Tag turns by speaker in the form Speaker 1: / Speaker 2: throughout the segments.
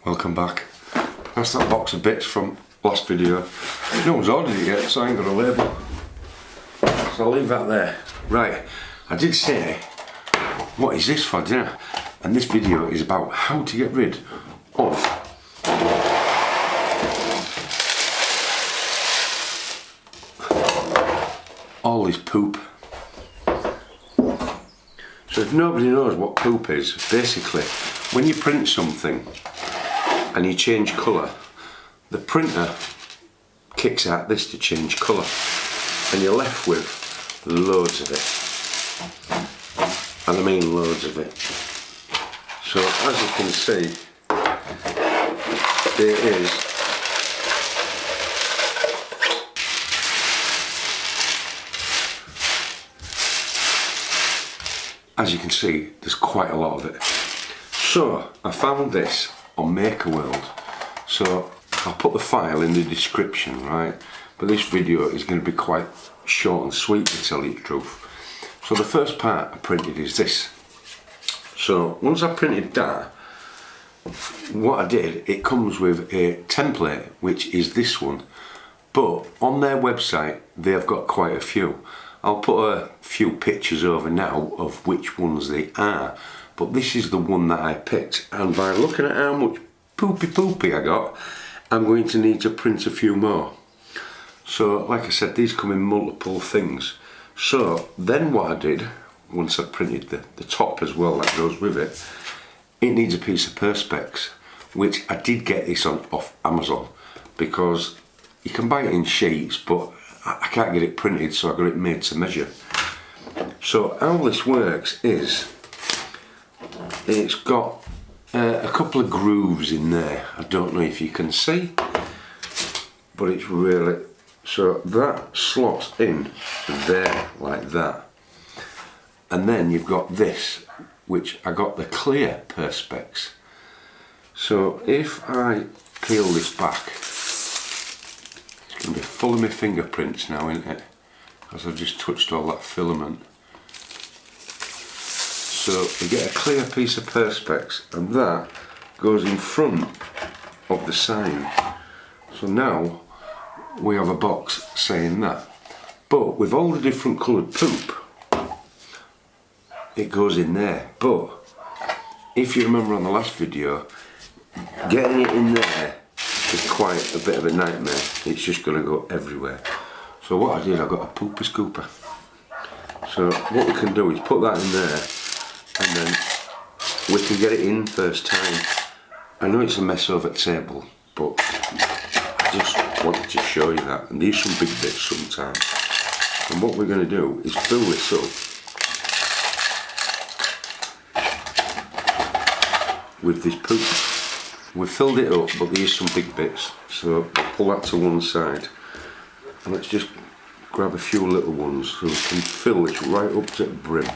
Speaker 1: Welcome back. That's that box of bits from last video. No one's ordered it yet, so I ain't got a label. So I'll leave that there. Right, I did say, what is this for dinner? And this video is about how to get rid of all this poop. So if nobody knows what poop is, basically, when you print something and you change colour, the printer kicks out this to change colour, and you're left with loads of it. And I mean loads of it. So as you can see, there is there's quite a lot of it. So I found this on MakerWorld. So I'll put the file in the description, right? But this video is going to be quite short and sweet, to tell you the truth. So the first part I printed is this. So once I printed that, what I did, it comes with a template, which is this one. But on their website, they've got quite a few. I'll put a few pictures over now of which ones they are. But this is the one that I picked. And by looking at how much poopy I got, I'm going to need to print a few more. So like I said, these come in multiple things. So then what I did, once I printed the top as well that goes with it, it needs a piece of Perspex, which I did get this off Amazon, because you can buy it in sheets, but I can't get it printed, so I got it made to measure. So how this works is, it's got a couple of grooves in there. I don't know if you can see, but it's really, so that slots in there like that. And then you've got this, which I got the clear Perspex. So if I peel this back, it's going to be full of my fingerprints now, isn't it? Because I've just touched all that filament. So you get a clear piece of Perspex, and that goes in front of the sign. So now we have a box saying that. But with all the different coloured poop, it goes in there. But if you remember on the last video, getting it in there is quite a bit of a nightmare. It's just going to go everywhere. So what I did, I got a pooper scooper. So what we can do is put that in there, and then we can get it in first time. I know it's a mess over the table, but I just wanted to show you that. And these are some big bits sometimes. And what we're going to do is fill this up with this poop. We've filled it up, but these are some big bits. So I'll pull that to one side. And let's just grab a few little ones so we can fill this right up to the brim.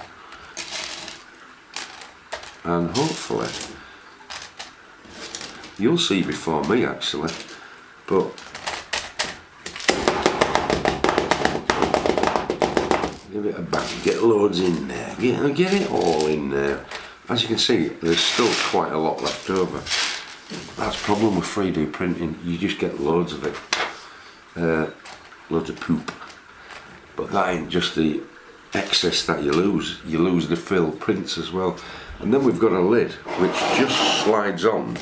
Speaker 1: And hopefully you'll see before me, actually, but give it a bang, get loads in there, get it all in there. As you can see, there's still quite a lot left over. That's the problem with 3D printing, you just get loads of it, loads of poop. But that ain't just the excess that you lose the fill prints as well. And then we've got a lid which just slides on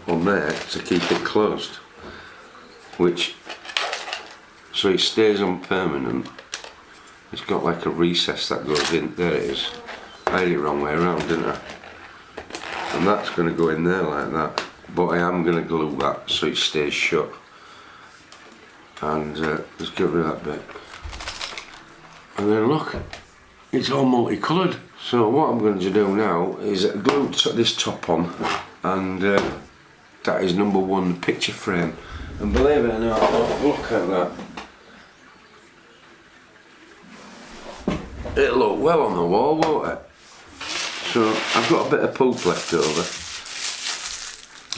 Speaker 1: there to keep it closed, which, so it stays on permanent. It's got like a recess that goes in, there it is. I had it wrong way around, didn't I? And that's going to go in there like that, but I am going to glue that so it stays shut. And let's get rid of that bit. And then look, it's all multicoloured. So what I'm going to do now is glue this top on, and that is number one picture frame. And believe it or not, look at that. It'll look well on the wall, won't it? So I've got a bit of poop left over.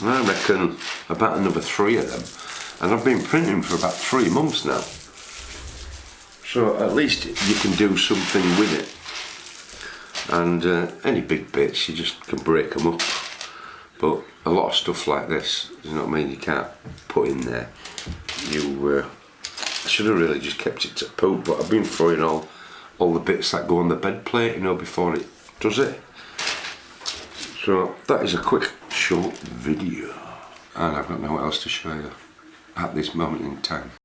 Speaker 1: I reckon about another 3 of them. And I've been printing for about 3 months now. So at least you can do something with it. and any big bits you just can break them up, but a lot of stuff like this, you know what I mean, you can't put in there. You I should have really just kept it to poop, but I've been throwing all the bits that go on the bed plate, you know, before it does it. So that is a quick short video, and I've got no what else to show you at this moment in time.